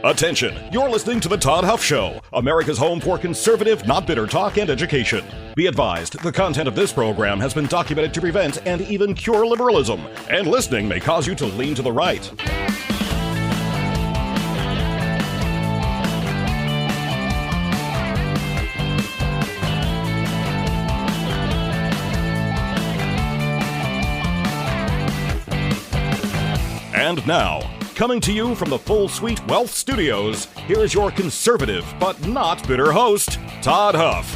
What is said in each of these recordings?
Attention, you're listening to The Todd Huff Show, America's home for conservative, not bitter talk and education. Be advised, the content of this program has been documented to prevent and even cure liberalism, and listening may cause you to lean to the right. And now, coming to you from the Full Suite Wealth Studios, here is your conservative but not bitter host, Todd Huff.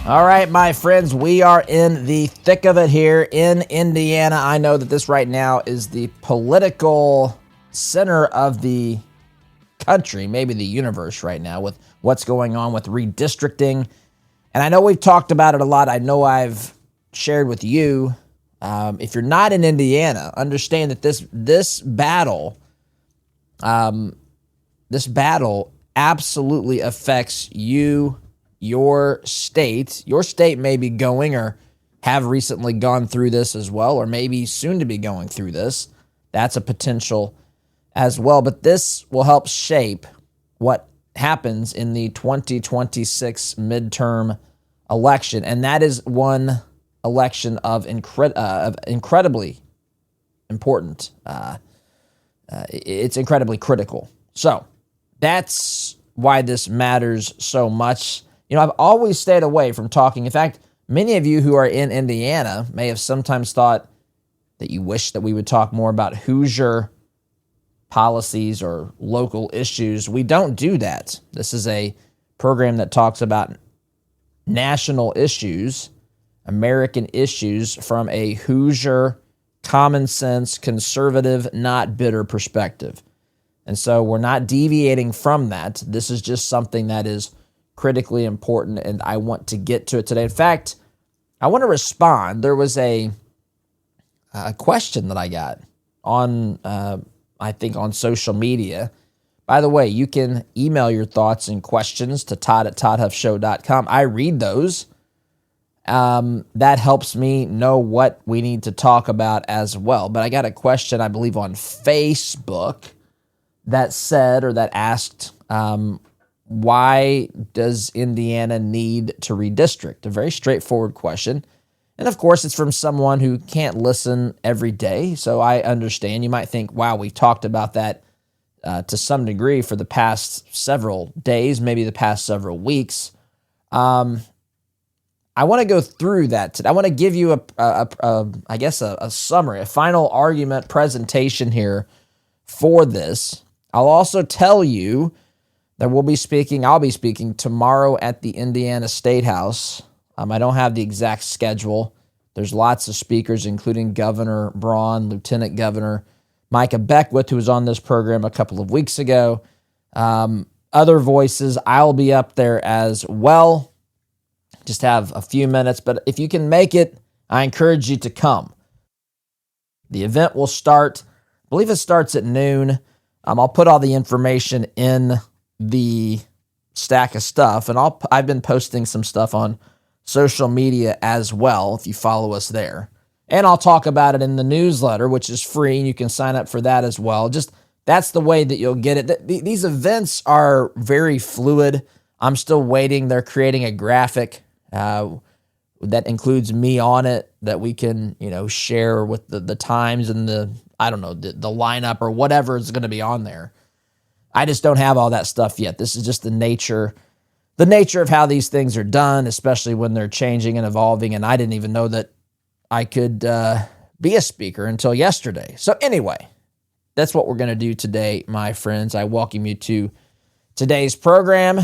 All right, my friends, we are in the thick of it here in Indiana. I know that this right now is the political center of the country, maybe the universe right now, with what's going on with redistricting. And I know we've talked about it a lot. I know I've shared with you. If you're not in Indiana, understand that this battle absolutely affects you, your state. Your state may be going or have recently gone through this as well, or maybe soon to be going through this. That's a potential as well. But this will help shape what happens in the 2026 midterm election, and that is one election of incredibly important. It's incredibly critical. So that's why this matters so much. You know, I've always stayed away from talking. In fact, many of you who are in Indiana may have sometimes thought that you wish that we would talk more about Hoosier policies or local issues. We don't do that. This is a program that talks about national issues, American issues from a Hoosier, common sense, conservative, not bitter perspective. And so we're not deviating from that. This is just something that is critically important, and I want to get to it today. In fact, I want to respond. There was a question that I got on, I think, on social media. By the way, you can email your thoughts and questions to todd@toddhuffshow.com. I read those. That helps me know what we need to talk about as well. But I got a question, I believe, on Facebook that said, or that asked, why does Indiana need to redistrict? A very straightforward question. And of course, it's from someone who can't listen every day. So I understand. You might think, wow, we've talked about that to some degree for the past several days, maybe the past several weeks. I want to go through that today. I want to give you a summary, a final argument presentation here for this. I'll also tell you that I'll be speaking tomorrow at the Indiana Statehouse. I don't have the exact schedule. There's lots of speakers, including Governor Braun, Lieutenant Governor Micah Beckwith, who was on this program a couple of weeks ago. Other voices, I'll be up there as well. Just have a few minutes, but if you can make it, I encourage you to come. The event will start, I believe it starts at noon. I'll put all the information in the stack of stuff, and I've been posting some stuff on social media as well, if you follow us there. And I'll talk about it in the newsletter, which is free, and you can sign up for that as well. Just that's the way that you'll get it. These events are very fluid. I'm still waiting. They're creating a graphic that includes me on it that we can, share with the times and the lineup or whatever is going to be on there. I just don't have all that stuff yet. This is just the nature of how these things are done, especially when they're changing and evolving. And I didn't even know that I could be a speaker until yesterday. So anyway, that's what we're going to do today, my friends. I welcome you to today's program,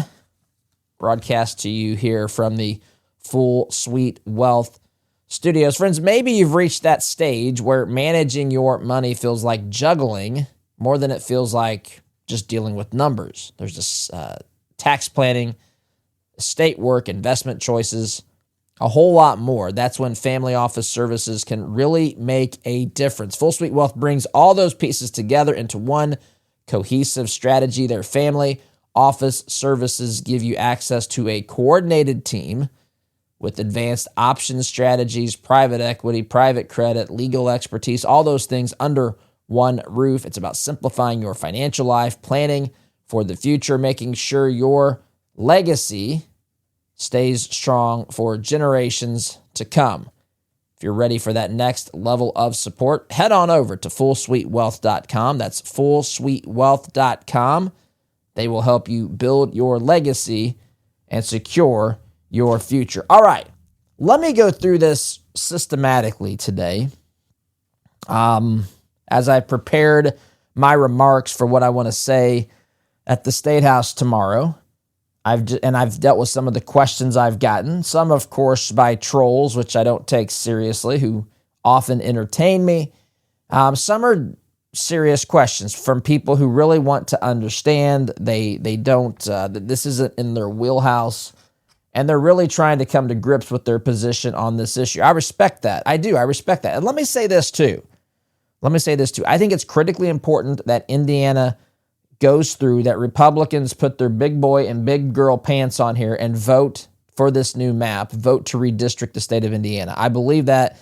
broadcast to you here from the Full Suite Wealth Studios. Friends, maybe you've reached that stage where managing your money feels like juggling more than it feels like just dealing with numbers. There's this tax planning, estate work, investment choices, a whole lot more. That's when family office services can really make a difference. Full Suite Wealth brings all those pieces together into one cohesive strategy. Their family office services give you access to a coordinated team with advanced option strategies, private equity, private credit, legal expertise, all those things under one roof. It's about simplifying your financial life, planning for the future, making sure your legacy stays strong for generations to come. If you're ready for that next level of support, head on over to fullsuitewealth.com. That's fullsuitewealth.com. They will help you build your legacy and secure your future. All right, let me go through this systematically today. As I prepared my remarks for what I want to say at the Statehouse tomorrow, I've dealt with some of the questions I've gotten, some, of course, by trolls, which I don't take seriously, who often entertain me. Some are serious questions from people who really want to understand. They don't, this isn't in their wheelhouse, and they're really trying to come to grips with their position on this issue. I respect that. I do. I respect that. And let me say this too. I think it's critically important that Indiana goes through, that Republicans put their big boy and big girl pants on here and vote for this new map, vote to redistrict the state of Indiana. I believe that.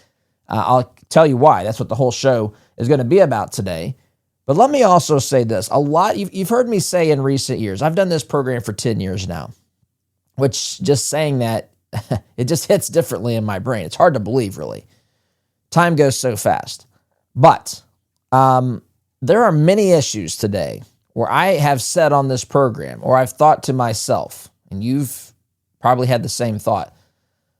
I'll tell you why. That's what the whole show is going to be about today. But let me also say this. You've heard me say in recent years, I've done this program for 10 years now, which just saying that, it just hits differently in my brain. It's hard to believe, really. Time goes so fast. But there are many issues today where I have said on this program, or I've thought to myself, and you've probably had the same thought,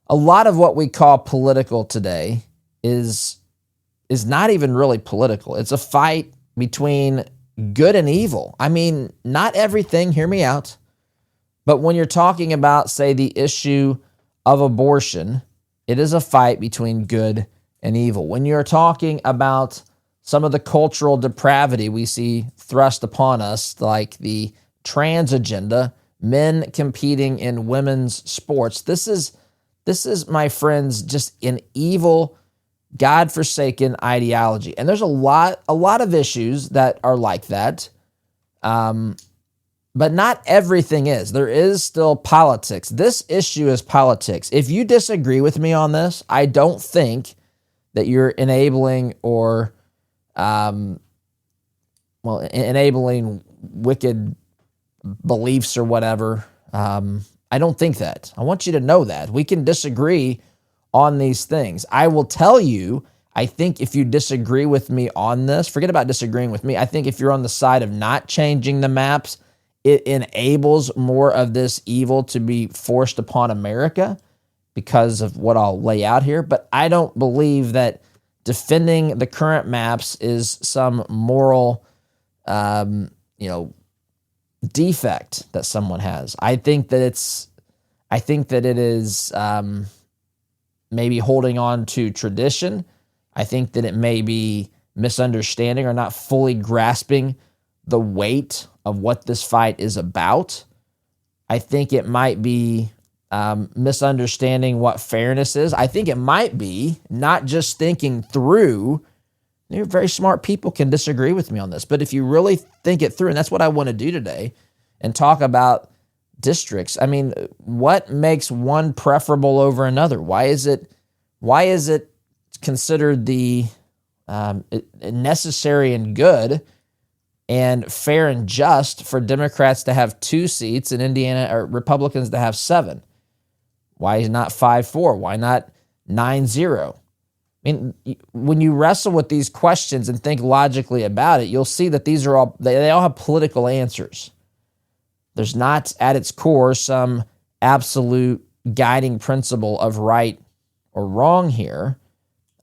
a lot of what we call political today is not even really political. It's a fight between good and evil. I mean, not everything, hear me out, but when you're talking about, say, the issue of abortion, it is a fight between good and evil. When you're talking about some of the cultural depravity we see thrust upon us, like the trans agenda, men competing in women's sports, this is, my friends, just an evil, God-forsaken ideology. And there's a lot of issues that are like that, but not everything is. There is still politics. This issue is politics. If you disagree with me on this, I don't think that you're enabling or enabling wicked beliefs or whatever. I don't think that. I want you to know that. We can disagree on these things. I will tell you, I think if you disagree with me on this, forget about disagreeing with me. I think if you're on the side of not changing the maps, it enables more of this evil to be forced upon America because of what I'll lay out here. But I don't believe that defending the current maps is some moral, defect that someone has. I think that it is maybe holding on to tradition. I think that it may be misunderstanding or not fully grasping the weight of what this fight is about. I think it might be misunderstanding what fairness is. I think it might be not just thinking through. Very smart people can disagree with me on this, but if you really think it through, and that's what I want to do today, and talk about districts. I mean, what makes one preferable over another? Why is it considered the necessary and good and fair and just for Democrats to have 2 seats in Indiana, or Republicans to have 7? Why not 5-4? Why not 9-0? I mean, when you wrestle with these questions and think logically about it, you'll see that these are they all have political answers. There's not at its core some absolute guiding principle of right or wrong here.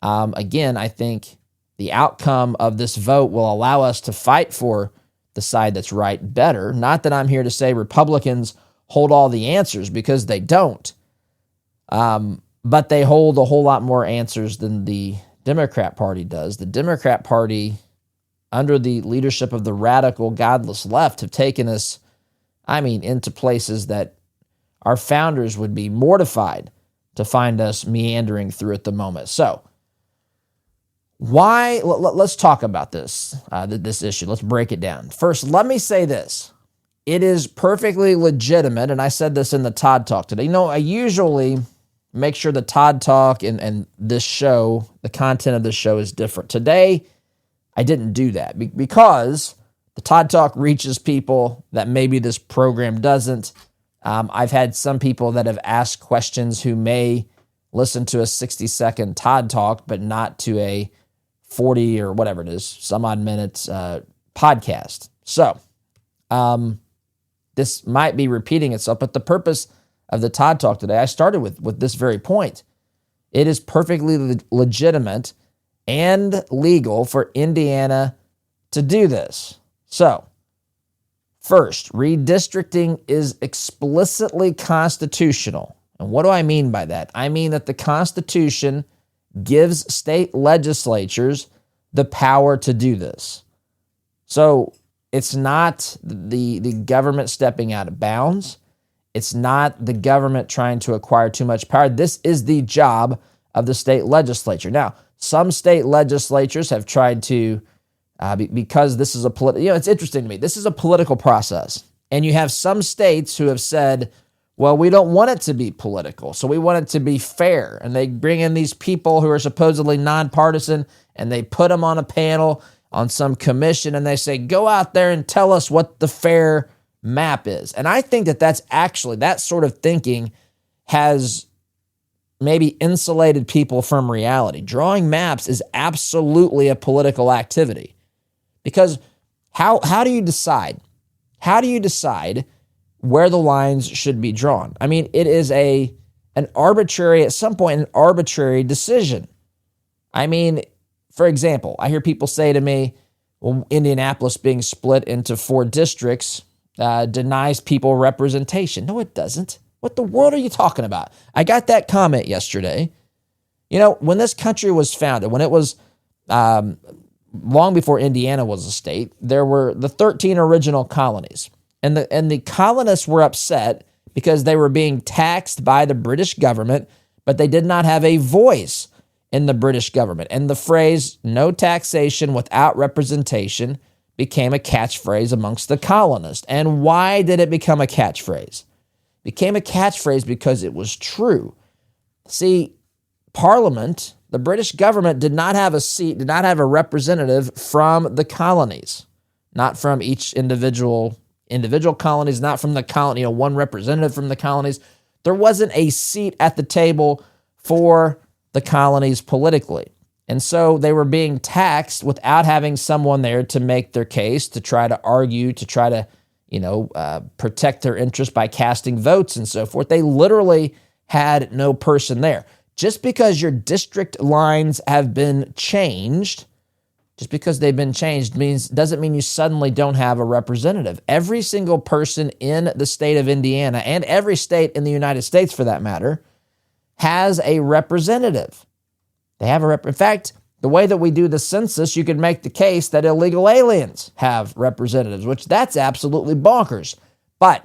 Again, I think the outcome of this vote will allow us to fight for the side that's right better. Not that I'm here to say Republicans hold all the answers, because they don't. But they hold a whole lot more answers than the Democrat Party does. The Democrat Party, under the leadership of the radical, godless left, have taken us, into places that our founders would be mortified to find us meandering through at the moment. So, let's talk about this issue. Let's break it down. First, let me say this. It is perfectly legitimate, and I said this in the Todd Talk today. I usually make sure the Todd Talk and this show, the content of this show, is different. Today, I didn't do that because The Todd Talk reaches people that maybe this program doesn't. I've had some people that have asked questions who may listen to a 60-second Todd Talk, but not to a 40 or whatever it is, some odd minutes podcast. So this might be repeating itself, but the purpose of the Todd Talk today, I started with this very point. It is perfectly legitimate and legal for Indiana to do this. So, first, redistricting is explicitly constitutional. And what do I mean by that? I mean that the Constitution gives state legislatures the power to do this. So, it's not the government stepping out of bounds. It's not the government trying to acquire too much power. This is the job of the state legislature. Now, some state legislatures have tried to, because this is a political, it's interesting to me. This is a political process. And you have some states who have said, well, we don't want it to be political, so we want it to be fair. And they bring in these people who are supposedly nonpartisan, and they put them on a panel on some commission, and they say, go out there and tell us what the fair map is. And I think that that sort of thinking has maybe insulated people from reality. Drawing maps is absolutely a political activity. Because how do you decide? How do you decide where the lines should be drawn? I mean, it is at some point, an arbitrary decision. I mean, for example, I hear people say to me, well, Indianapolis being split into 4 districts denies people representation. No, it doesn't. What the world are you talking about? I got that comment yesterday. You know, when this country was founded, when it was long before Indiana was a state, there were the 13 original colonies. And the colonists were upset because they were being taxed by the British government, but they did not have a voice in the British government. And the phrase, no taxation without representation, became a catchphrase amongst the colonists. And why did it become a catchphrase? It became a catchphrase because it was true. See, Parliament, the British government, did not have a seat, did not have a representative from the colonies, not from each individual colonies, not from the colony, one representative from the colonies. There wasn't a seat at the table for the colonies politically. And so they were being taxed without having someone there to make their case, to try to argue, to try to, protect their interest by casting votes and so forth. They literally had no person there. Just because your district lines have been changed, just because they've been changed doesn't mean you suddenly don't have a representative. Every single person in the state of Indiana, and every state in the United States for that matter, has a representative. They have in fact, the way that we do the census, you could make the case that illegal aliens have representatives, which that's absolutely bonkers. But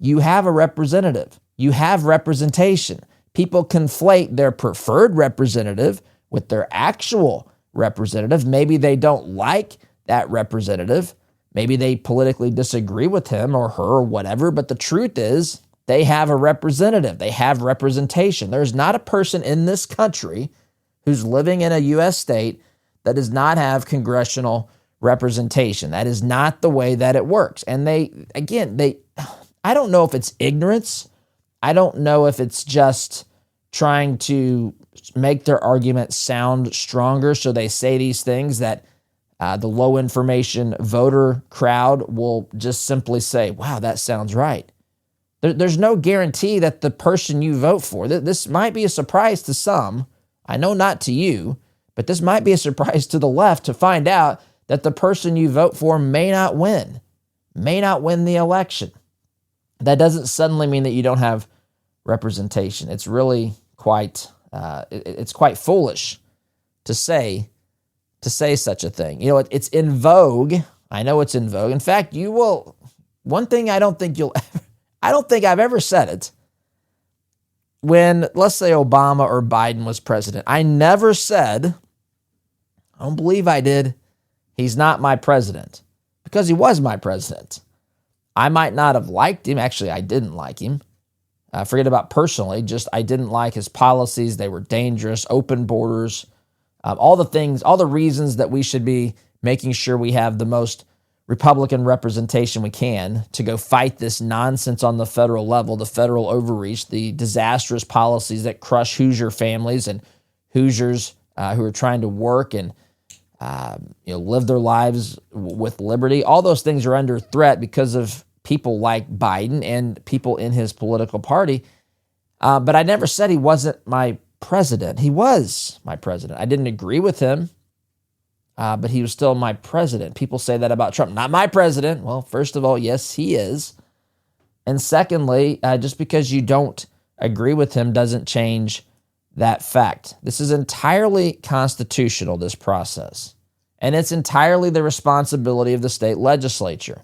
you have a representative. You have representation. People conflate their preferred representative with their actual representative. Maybe they don't like that representative. Maybe they politically disagree with him or her or whatever. But the truth is, they have a representative. They have representation. There's not a person in this country who's living in a U.S. state that does not have congressional representation. That is not the way that it works. And I don't know if it's ignorance. I don't know if it's just trying to make their argument sound stronger, so they say these things that the low information voter crowd will just simply say, wow, that sounds right. There's no guarantee that the person you vote for, this might be a surprise to some, I know not to you, but this might be a surprise to the left to find out that the person you vote for may not win the election. That doesn't suddenly mean that you don't have representation. It's really quite foolish to say such a thing. It's in vogue. I know it's in vogue. In fact, one thing I don't think I've ever said it. When, let's say, Obama or Biden was president, I never said, I don't believe I did, he's not my president, because he was my president. I might not have liked him. Actually, I didn't like him. Forget about personally, just I didn't like his policies. They were dangerous, open borders, all the reasons that we should be making sure we have the most Republican representation we can to go fight this nonsense on the federal level, the federal overreach, the disastrous policies that crush Hoosier families and Hoosiers who are trying to work and live their lives with liberty. All those things are under threat because of people like Biden and people in his political party. But I never said he wasn't my president. He was my president. I didn't agree with him, but he was still my president. People say that about Trump. Not my president. Well, first of all, yes, he is. And secondly, just because you don't agree with him doesn't change that fact. This is entirely constitutional, this process. And it's entirely the responsibility of the state legislature.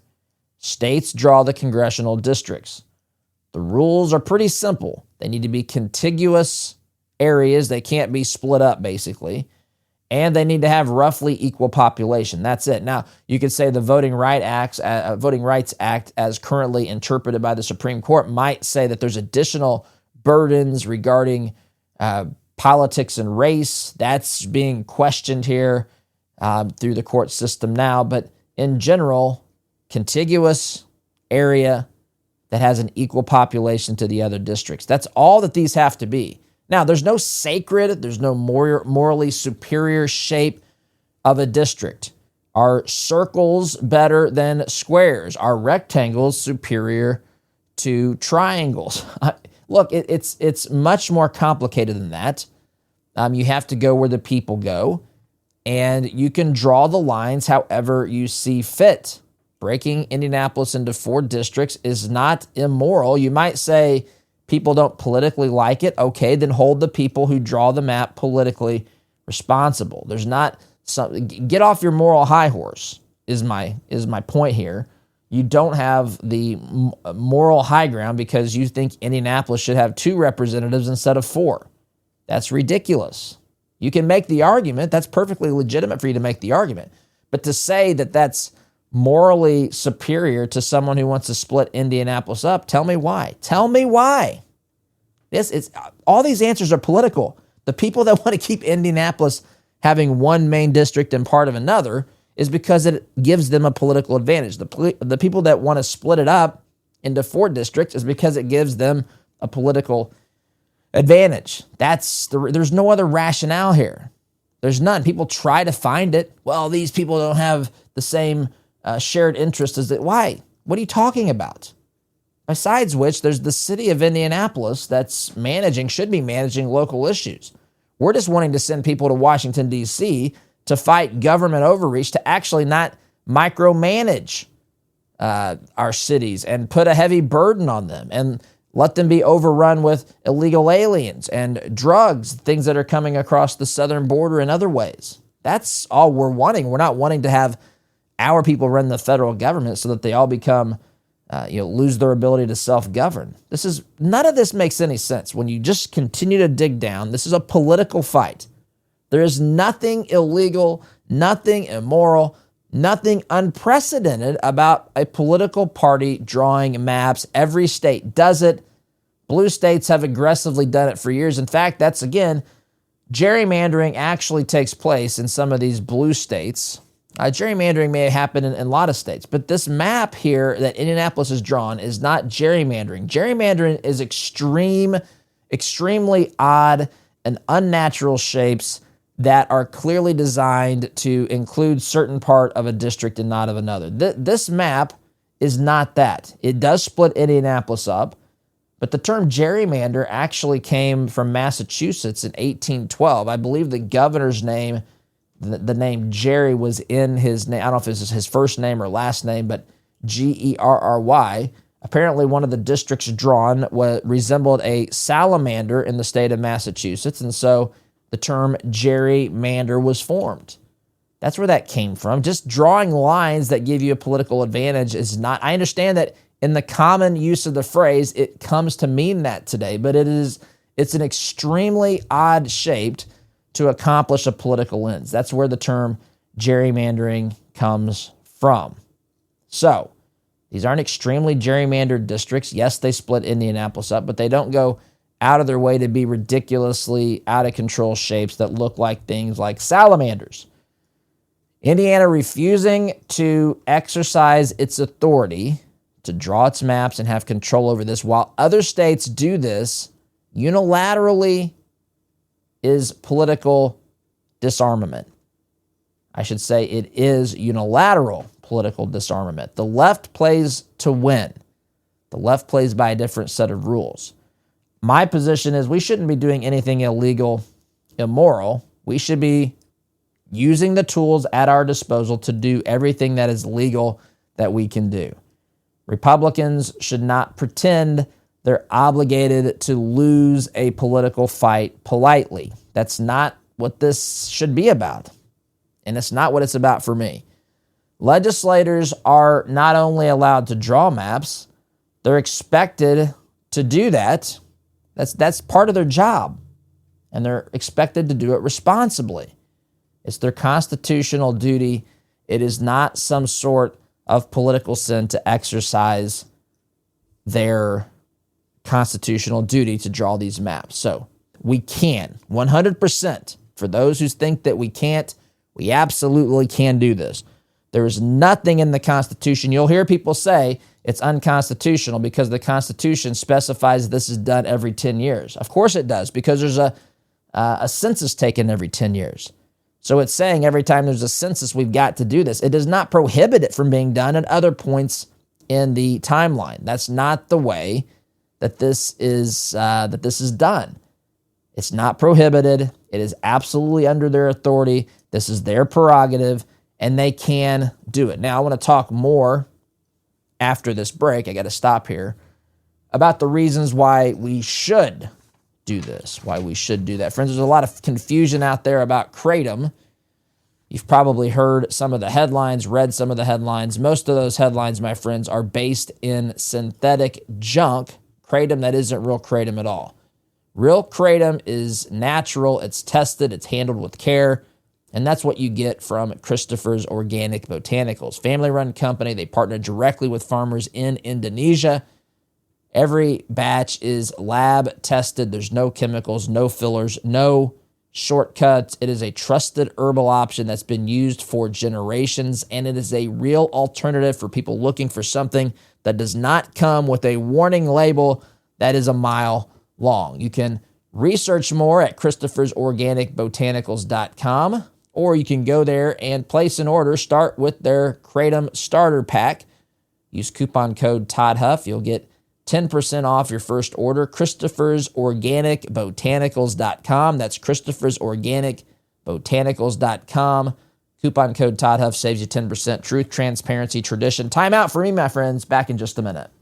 States draw the congressional districts. The rules are pretty simple. They need to be contiguous areas. They can't be split up, basically. And they need to have roughly equal population. That's it. Now, you could say the Voting Rights Act, as currently interpreted by the Supreme Court, might say that there's additional burdens regarding politics and race. That's being questioned here through the court system now. But in general, contiguous area that has an equal population to the other districts. That's all that these have to be. Now, there's no sacred, there's no morally superior shape of a district. Are circles better than squares? Are rectangles superior to triangles? Look, it's much more complicated than that. You have to go where the people go, and you can draw the lines however you see fit. Breaking Indianapolis into 4 districts is not immoral. You might say people don't politically like it. Okay, then hold the people who draw the map politically responsible. There's not some, get off your moral high horse is my point here. You don't have the moral high ground because you think Indianapolis should have 2 representatives instead of 4. That's ridiculous. You can make the argument. That's perfectly legitimate for you to make the argument. But to say that that's morally superior to someone who wants to split Indianapolis up, tell me why. Tell me why. All these answers are political. The people that want to keep Indianapolis having one main district and part of another is because it gives them a political advantage. The people that want to split it up into 4 districts is because it gives them a political advantage. There's no other rationale here. There's none. People try to find it. Well, these people don't have the same shared interest as it. Why? What are you talking about? Besides which, there's the city of Indianapolis that's should be managing local issues. We're just wanting to send people to Washington, D.C. to fight government overreach, to actually not micromanage our cities and put a heavy burden on them and let them be overrun with illegal aliens and drugs, things that are coming across the southern border in other ways. That's all we're wanting. We're not wanting to have our people run the federal government so that they all become, lose their ability to self-govern. None of this makes any sense. When you just continue to dig down, this is a political fight. There is nothing illegal, nothing immoral, nothing unprecedented about a political party drawing maps. Every state does it. Blue states have aggressively done it for years. In fact, that's, again, gerrymandering actually takes place in some of these blue states. Gerrymandering may happen in a lot of states, but this map here that Indianapolis has drawn is not gerrymandering. Gerrymandering is extremely odd and unnatural shapes that are clearly designed to include certain part of a district and not of another. This map is not that. It does split Indianapolis up, but the term gerrymander actually came from Massachusetts in 1812. I believe the governor's name, the name Jerry was in his name. I don't know if it's his first name or last name, but Gerry. Apparently one of the districts drawn resembled a salamander in the state of Massachusetts, and so the term gerrymander was formed. That's where that came from. Just drawing lines that give you a political advantage is not. I understand that in the common use of the phrase, it comes to mean that today, but it's an extremely odd shaped to accomplish a political ends. That's where the term gerrymandering comes from. So these aren't extremely gerrymandered districts. Yes, they split Indianapolis up, but they don't go out of their way to be ridiculously out of control shapes that look like things like salamanders. Indiana refusing to exercise its authority to draw its maps and have control over this while other states do this unilaterally is political disarmament. I should say it is unilateral political disarmament. The left plays to win. The left plays by a different set of rules. My position is we shouldn't be doing anything illegal, immoral. We should be using the tools at our disposal to do everything that is legal that we can do. Republicans should not pretend they're obligated to lose a political fight politely. That's not what this should be about. And it's not what it's about for me. Legislators are not only allowed to draw maps, they're expected to do that. That's part of their job. And they're expected to do it responsibly. It's their constitutional duty. It is not some sort of political sin to exercise their constitutional duty to draw these maps. So we can, 100%. For those who think that we can't, we absolutely can do this. There is nothing in the Constitution. You'll hear people say it's unconstitutional because the Constitution specifies this is done every 10 years. Of course it does, because there's a census taken every 10 years. So it's saying every time there's a census, we've got to do this. It does not prohibit it from being done at other points in the timeline. That's not the way that this is done. It's not prohibited. It is absolutely under their authority. This is their prerogative, and they can do it. Now, I want to talk more after this break. I got to stop here about the reasons why we should do this, why we should do that. Friends, there's a lot of confusion out there about Kratom. You've probably heard some of the headlines, read some of the headlines. Most of those headlines, my friends, are based in synthetic junk, Kratom that isn't real Kratom at all. Real Kratom is natural, it's tested, it's handled with care, and that's what you get from Christopher's Organic Botanicals. Family-run company, they partner directly with farmers in Indonesia. Every batch is lab tested. There's no chemicals, no fillers, no shortcuts. It is a trusted herbal option that's been used for generations, and it is a real alternative for people looking for something that does not come with a warning label that is a mile long. You can research more at christophersorganicbotanicals.com, or you can go there and place an order. Start with their Kratom Starter Pack. Use coupon code ToddHuff. You'll get 10% off your first order. christophersorganicbotanicals.com. That's christophersorganicbotanicals.com. Coupon code ToddHuff saves you 10%. Truth, transparency, tradition. Time out for me, my friends. Back in just a minute.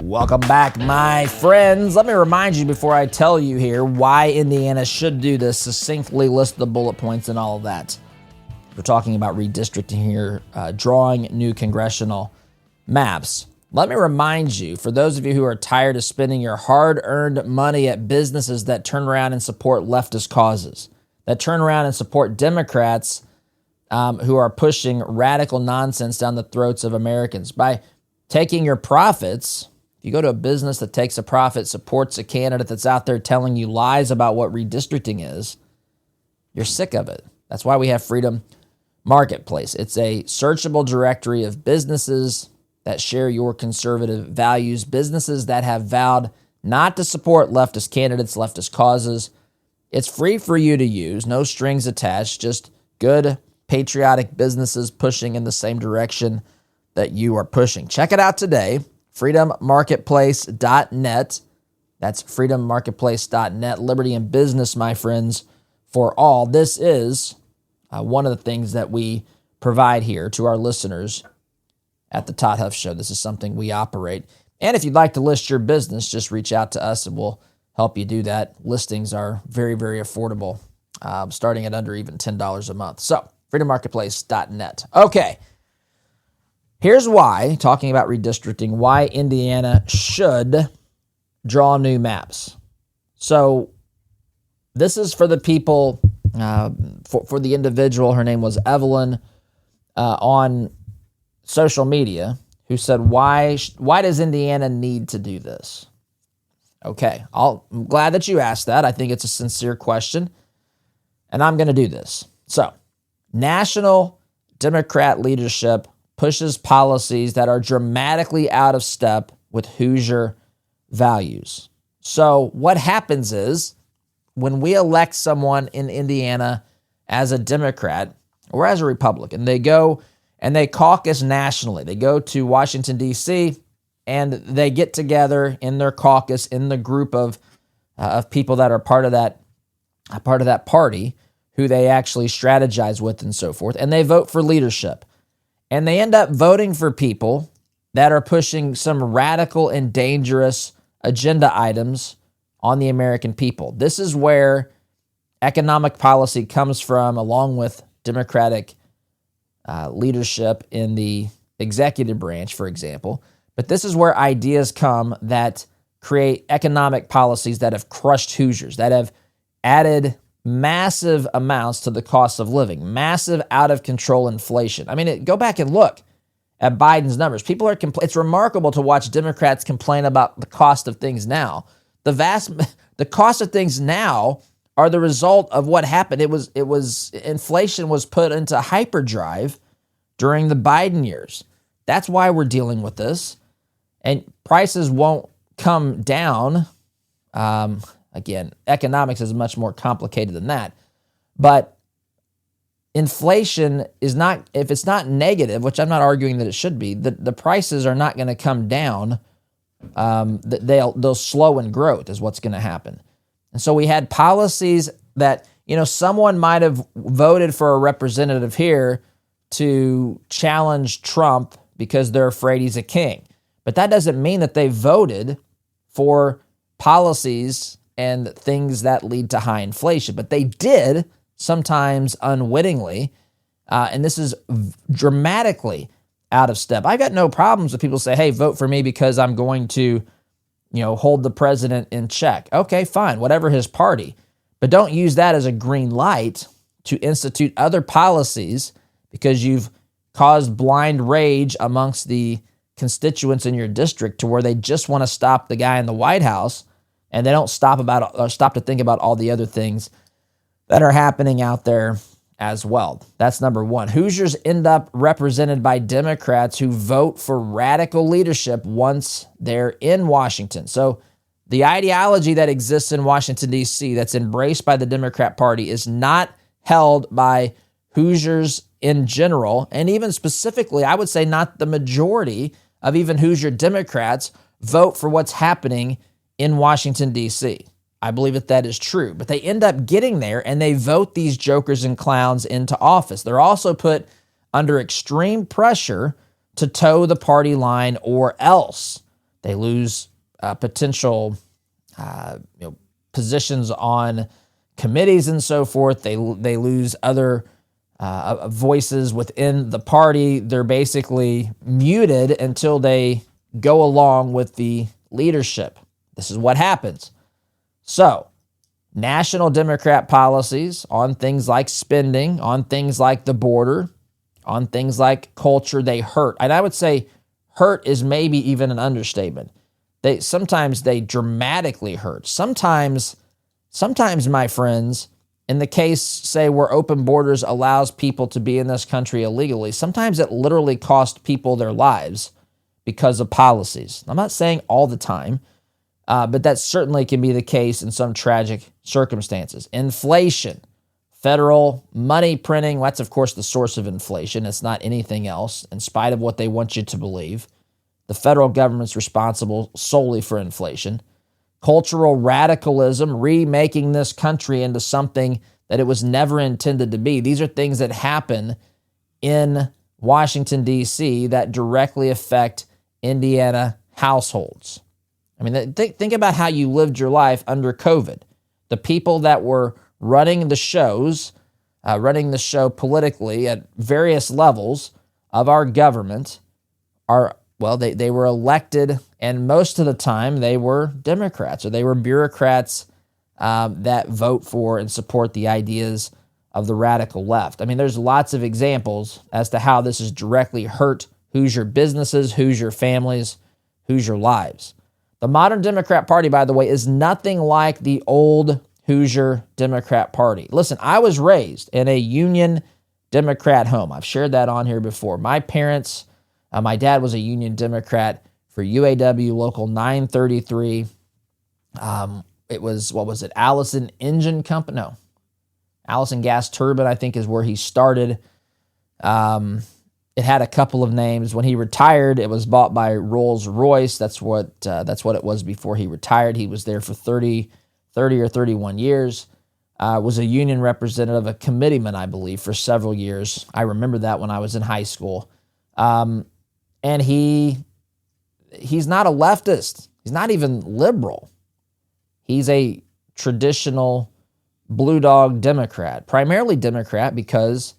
Welcome back, my friends. Let me remind you before I tell you here why Indiana should do this, succinctly list the bullet points and all of that. We're talking about redistricting here, drawing new congressional maps. Let me remind you, for those of you who are tired of spending your hard-earned money at businesses that turn around and support leftist causes, that turn around and support Democrats who are pushing radical nonsense down the throats of Americans, by taking your profits. If you go to a business that takes a profit, supports a candidate that's out there telling you lies about what redistricting is, you're sick of it. That's why we have Freedom Marketplace. It's a searchable directory of businesses that share your conservative values, businesses that have vowed not to support leftist candidates, leftist causes. It's free for you to use, no strings attached, just good, patriotic businesses pushing in the same direction that you are pushing. Check it out today, freedommarketplace.net. That's freedommarketplace.net. Liberty and business, my friends, for all. This is one of the things that we provide here to our listeners at the Todd Huff Show. This is something we operate. And if you'd like to list your business, just reach out to us and we'll help you do that. Listings are very, very affordable, starting at under even $10 a month. So, freedommarketplace.net. Okay, here's why, talking about redistricting, why Indiana should draw new maps. So, this is for the people, for the individual, her name was Evelyn, on social media, who said, why does Indiana need to do this? Okay, I'm glad that you asked that. I think it's a sincere question, and I'm going to do this. So, national Democrat leadership pushes policies that are dramatically out of step with Hoosier values. So, what happens is when we elect someone in Indiana as a Democrat or as a Republican, they go and they caucus nationally. They go to Washington, D.C., and they get together in their caucus, in the group of people that are part of that party, who they actually strategize with and so forth, and they vote for leadership. And they end up voting for people that are pushing some radical and dangerous agenda items on the American people. This is where economic policy comes from, along with Democratic leadership in the executive branch, for example. But this is where ideas come that create economic policies that have crushed Hoosiers, that have added massive amounts to the cost of living, massive out-of-control inflation. I mean, go back and look at Biden's numbers. People are it's remarkable to watch Democrats complain about the cost of things now. The cost of things now are the result of what happened. Inflation was put into hyperdrive during the Biden years. That's why we're dealing with this. And prices won't come down. Again, economics is much more complicated than that. But inflation is not, if it's not negative, which I'm not arguing that it should be, the prices are not going to come down. They'll slow in growth is what's going to happen. And so we had policies that, someone might have voted for a representative here to challenge Trump because they're afraid he's a king. But that doesn't mean that they voted for policies and things that lead to high inflation. But they did, sometimes unwittingly, and this is dramatically out of step. I got no problems with people say, hey, vote for me because I'm going to, hold the president in check. Okay, fine, whatever his party. But don't use that as a green light to institute other policies because you've caused blind rage amongst the constituents in your district to where they just want to stop the guy in the White House and they don't stop to think about all the other things that are happening out there as well. That's number one. Hoosiers end up represented by Democrats who vote for radical leadership once they're in Washington. So the ideology that exists in Washington, D.C., that's embraced by the Democrat Party is not held by Hoosiers in general, and even specifically, I would say not the majority of even Hoosier Democrats vote for what's happening in Washington, D.C. I believe that is true, but they end up getting there and they vote these jokers and clowns into office. They're also put under extreme pressure to toe the party line or else they lose potential positions on committees and so forth. They lose other voices within the party. They're basically muted until they go along with the leadership. This is what happens. So, national Democrat policies on things like spending, on things like the border, on things like culture, they hurt. And I would say hurt is maybe even an understatement. Sometimes they dramatically hurt. Sometimes, my friends, in the case, say, where open borders allows people to be in this country illegally, sometimes it literally costs people their lives because of policies. I'm not saying all the time, but that certainly can be the case in some tragic circumstances. Inflation, federal money printing, that's of course the source of inflation. It's not anything else, in spite of what they want you to believe. The federal government's responsible solely for inflation. Cultural radicalism, remaking this country into something that it was never intended to be. These are things that happen in Washington, D.C. that directly affect Indiana households. I mean, think about how you lived your life under COVID. The people that were running the show politically at various levels of our government they were elected, and most of the time they were Democrats or they were bureaucrats that vote for and support the ideas of the radical left. I mean, there's lots of examples as to how this has directly hurt Hoosier businesses, Hoosier families, Hoosier lives. The modern Democrat Party, by the way, is nothing like the old Hoosier Democrat Party. Listen, I was raised in a Union Democrat home. I've shared that on here before. My parents, my dad was a Union Democrat for UAW Local 933. It was, what was it, Allison Engine Company? No, Allison Gas Turbine, I think, is where he started. It had a couple of names. When he retired, it was bought by Rolls-Royce. That's what it was before he retired. He was there for 30 or 31 years. Was a union representative, a committeeman, I believe, for several years. I remember that when I was in high school. And he's not a leftist. He's not even liberal. He's a traditional blue dog Democrat, primarily Democrat because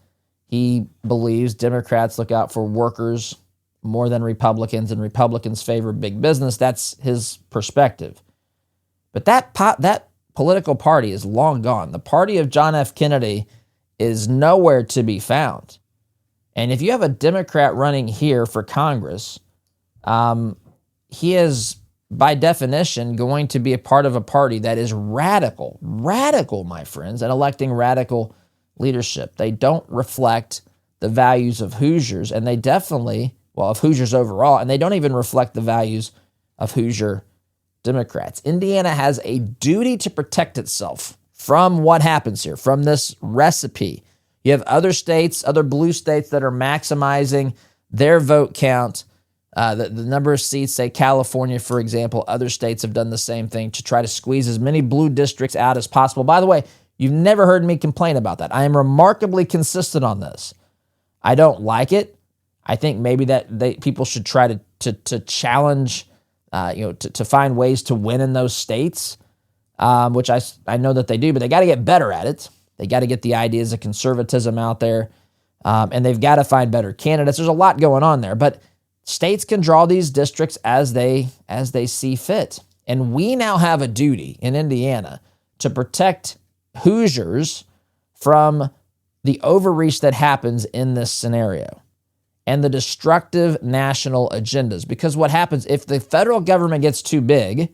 he believes Democrats look out for workers more than Republicans, and Republicans favor big business. That's his perspective. But that political party is long gone. The party of John F. Kennedy is nowhere to be found. And if you have a Democrat running here for Congress, he is, by definition, going to be a part of a party that is radical, my friends, and electing radical leadership. They don't reflect the values of Hoosiers, and they definitely, of Hoosiers overall, and they don't even reflect the values of Hoosier Democrats. Indiana has a duty to protect itself from what happens here, from this recipe. You have other states, other blue states that are maximizing their vote count. The number of seats, say California, for example, other states have done the same thing to try to squeeze as many blue districts out as possible. By the way, you've never heard me complain about that. I am remarkably consistent on this. I don't like it. I think maybe that people should try to challenge, to find ways to win in those states, which I know that they do, but they got to get better at it. They got to get the ideas of conservatism out there, and they've got to find better candidates. There's a lot going on there, but states can draw these districts as they see fit. And we now have a duty in Indiana to protect Hoosiers from the overreach that happens in this scenario and the destructive national agendas. Because what happens if the federal government gets too big,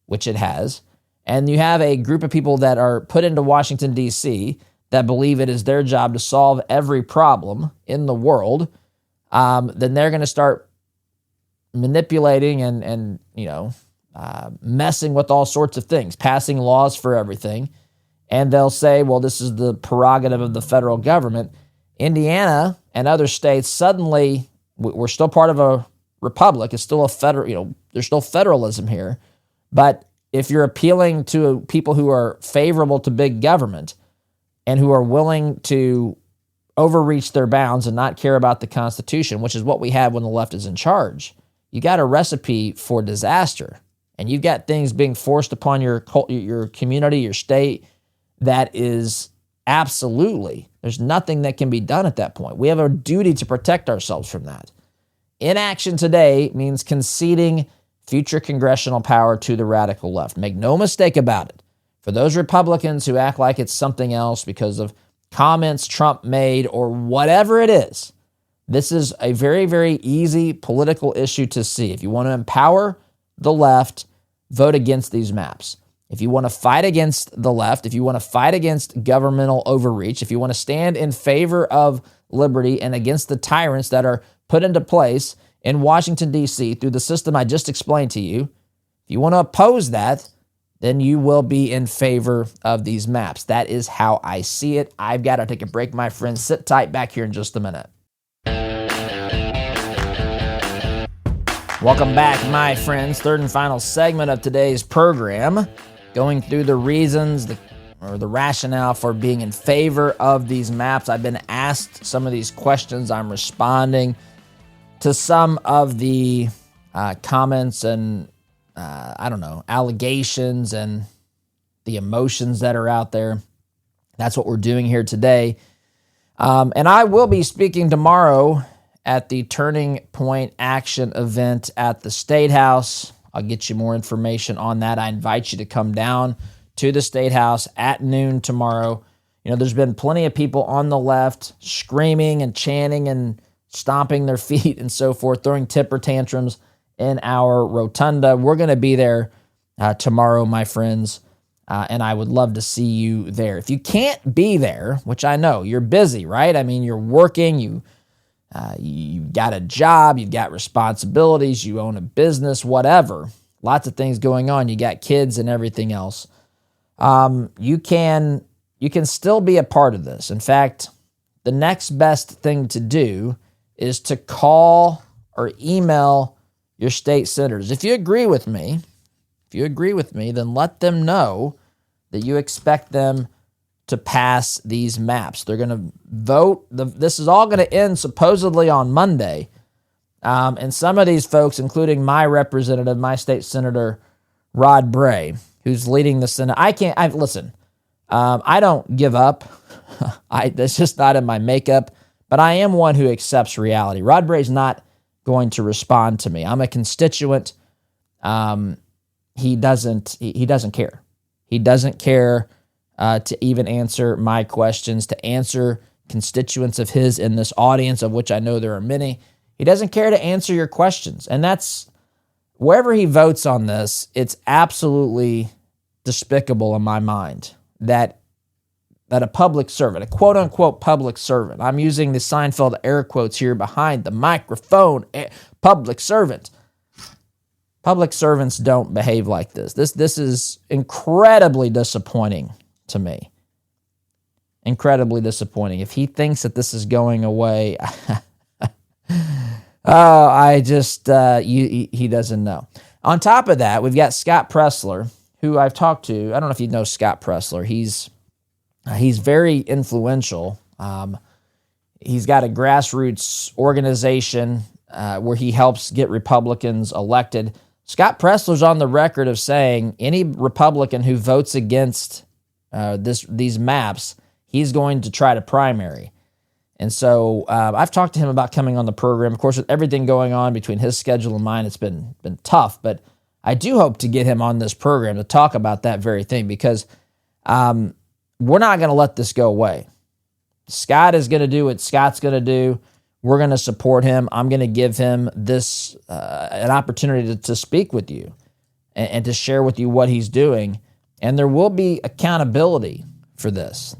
which it has, and you have a group of people that are put into Washington, D.C., that believe it is their job to solve every problem in the world, then they're going to start manipulating and messing with all sorts of things, passing laws for everything. And they'll say, well, this is the prerogative of the federal government. Indiana and other states, suddenly, we're still part of a republic. It's still a federal, there's still federalism here. But if you're appealing to people who are favorable to big government and who are willing to overreach their bounds and not care about the Constitution, which is what we have when the left is in charge, you got a recipe for disaster. And you've got things being forced upon your community, your state, that is absolutely, there's nothing that can be done at that point. We have a duty to protect ourselves from that. Inaction today means conceding future congressional power to the radical left. Make no mistake about it. For those Republicans who act like it's something else because of comments Trump made or whatever it is, this is a very, very easy political issue to see. If you want to empower the left, vote against these maps. If you want to fight against the left, if you want to fight against governmental overreach, if you want to stand in favor of liberty and against the tyrants that are put into place in Washington, D.C. through the system I just explained to you, if you want to oppose that, then you will be in favor of these maps. That is how I see it. I've got to take a break, my friends. Sit tight back here in just a minute. Welcome back, my friends. Third and final segment of today's program, going through the reasons the rationale for being in favor of these maps. I've been asked some of these questions. I'm responding to some of the comments and, allegations and the emotions that are out there. That's what we're doing here today. And I will be speaking tomorrow at the Turning Point Action event at the Statehouse. I'll get you more information on that. I invite you to come down to the Statehouse at noon tomorrow. There's been plenty of people on the left screaming and chanting and stomping their feet and so forth, throwing temper tantrums in our rotunda. We're going to be there tomorrow, my friends, and I would love to see you there. If you can't be there, which I know, you're busy, right? I mean, you're working, you got a job, you've got responsibilities, you own a business, whatever. Lots of things going on. You got kids and everything else. You can still be a part of this. In fact, the next best thing to do is to call or email your state senators. If you agree with me, then let them know that you expect them to pass these maps. They're going to vote. This is all going to end supposedly on Monday. And some of these folks, including my representative, my state senator, Rod Bray, who's leading the Senate. I don't give up. That's just not in my makeup, but I am one who accepts reality. Rod Bray's not going to respond to me. I'm a constituent. He doesn't care. He doesn't care to even answer my questions, to answer constituents of his in this audience, of which I know there are many. He doesn't care to answer your questions. And that's, wherever he votes on this, it's absolutely despicable in my mind that a public servant, a quote-unquote public servant, I'm using the Seinfeld air quotes here behind the microphone, public servant. Public servants don't behave like this. This is incredibly disappointing to me. Incredibly disappointing. If he thinks that this is going away, he doesn't know. On top of that, we've got Scott Pressler, who I've talked to. I don't know if you know Scott Pressler. He's very influential. He's got a grassroots organization where he helps get Republicans elected. Scott Pressler's on the record of saying any Republican who votes against these maps, he's going to try to primary. And so I've talked to him about coming on the program. Of course, with everything going on between his schedule and mine, it's been tough. But I do hope to get him on this program to talk about that very thing, because we're not going to let this go away. Scott is going to do what Scott's going to do. We're going to support him. I'm going to give him this an opportunity to speak with you and to share with you what he's doing. And there will be accountability for this.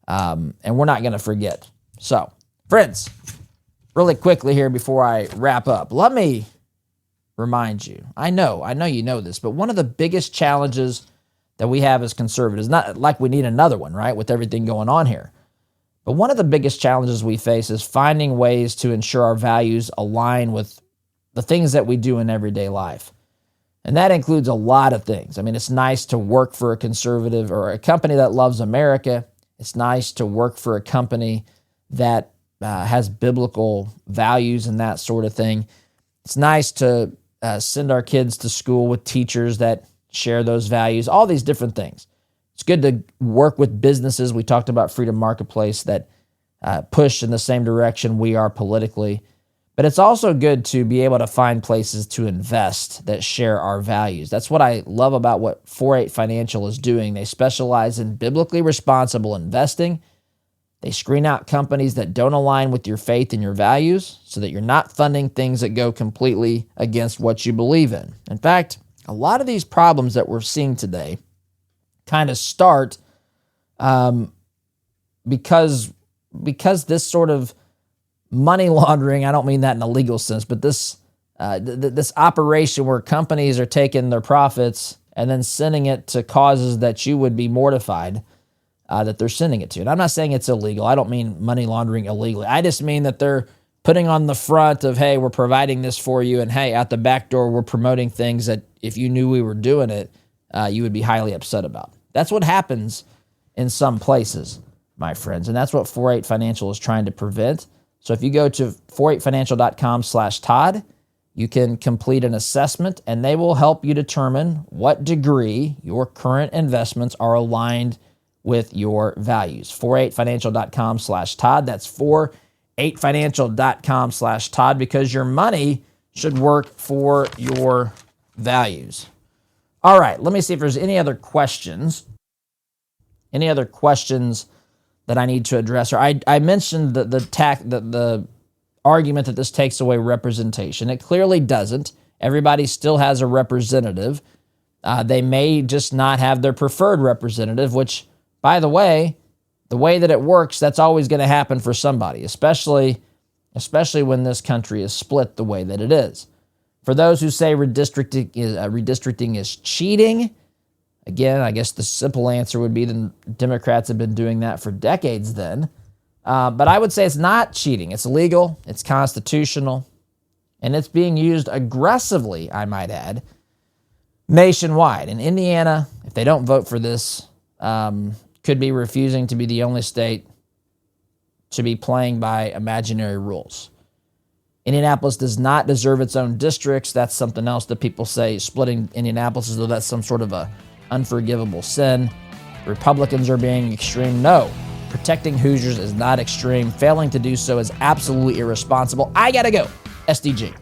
And we're not going to forget. So, friends, really quickly here before I wrap up, let me remind you. I know you know this, but one of the biggest challenges that we have as conservatives, not like we need another one, right, with everything going on here. But one of the biggest challenges we face is finding ways to ensure our values align with the things that we do in everyday life. And that includes a lot of things. I mean, it's nice to work for a conservative or a company that loves America. It's nice to work for a company that has biblical values and that sort of thing. It's nice to send our kids to school with teachers that share those values, all these different things. It's good to work with businesses. We talked about Freedom Marketplace that push in the same direction we are politically. But it's also good to be able to find places to invest that share our values. That's what I love about what 4-8 Financial is doing. They specialize in biblically responsible investing. They screen out companies that don't align with your faith and your values so that you're not funding things that go completely against what you believe in. In fact, a lot of these problems that we're seeing today kind of start because this sort of money laundering, I don't mean that in a legal sense, but this operation where companies are taking their profits and then sending it to causes that you would be mortified that they're sending it to. And I'm not saying it's illegal. I don't mean money laundering illegally. I just mean that they're putting on the front of, hey, we're providing this for you, and hey, out the back door, we're promoting things that if you knew we were doing it, you would be highly upset about. That's what happens in some places, my friends, and that's what 4-8 Financial is trying to prevent. So if you go to 48financial.com/Todd, you can complete an assessment, and they will help you determine what degree your current investments are aligned with your values. 48financial.com/Todd. That's 48financial.com/Todd, because your money should work for your values. All right, let me see if there's any other questions. Any other questions that I need to address? Or I mentioned the argument that this takes away representation. It clearly doesn't. Everybody still has a representative. They may just not have their preferred representative, which, by the way that it works, that's always going to happen for somebody, especially when this country is split the way that it is. For those who say redistricting is cheating, again, I guess the simple answer would be the Democrats have been doing that for decades then. But I would say it's not cheating. It's legal, it's constitutional, and it's being used aggressively, I might add, nationwide. In Indiana, if they don't vote for this, could be refusing to be the only state to be playing by imaginary rules. Indianapolis does not deserve its own districts. That's something else that people say, splitting Indianapolis as though that's some sort of a unforgivable sin. Republicans are being extreme. No, protecting Hoosiers is not extreme. Failing to do so is absolutely irresponsible. I gotta go. SDG.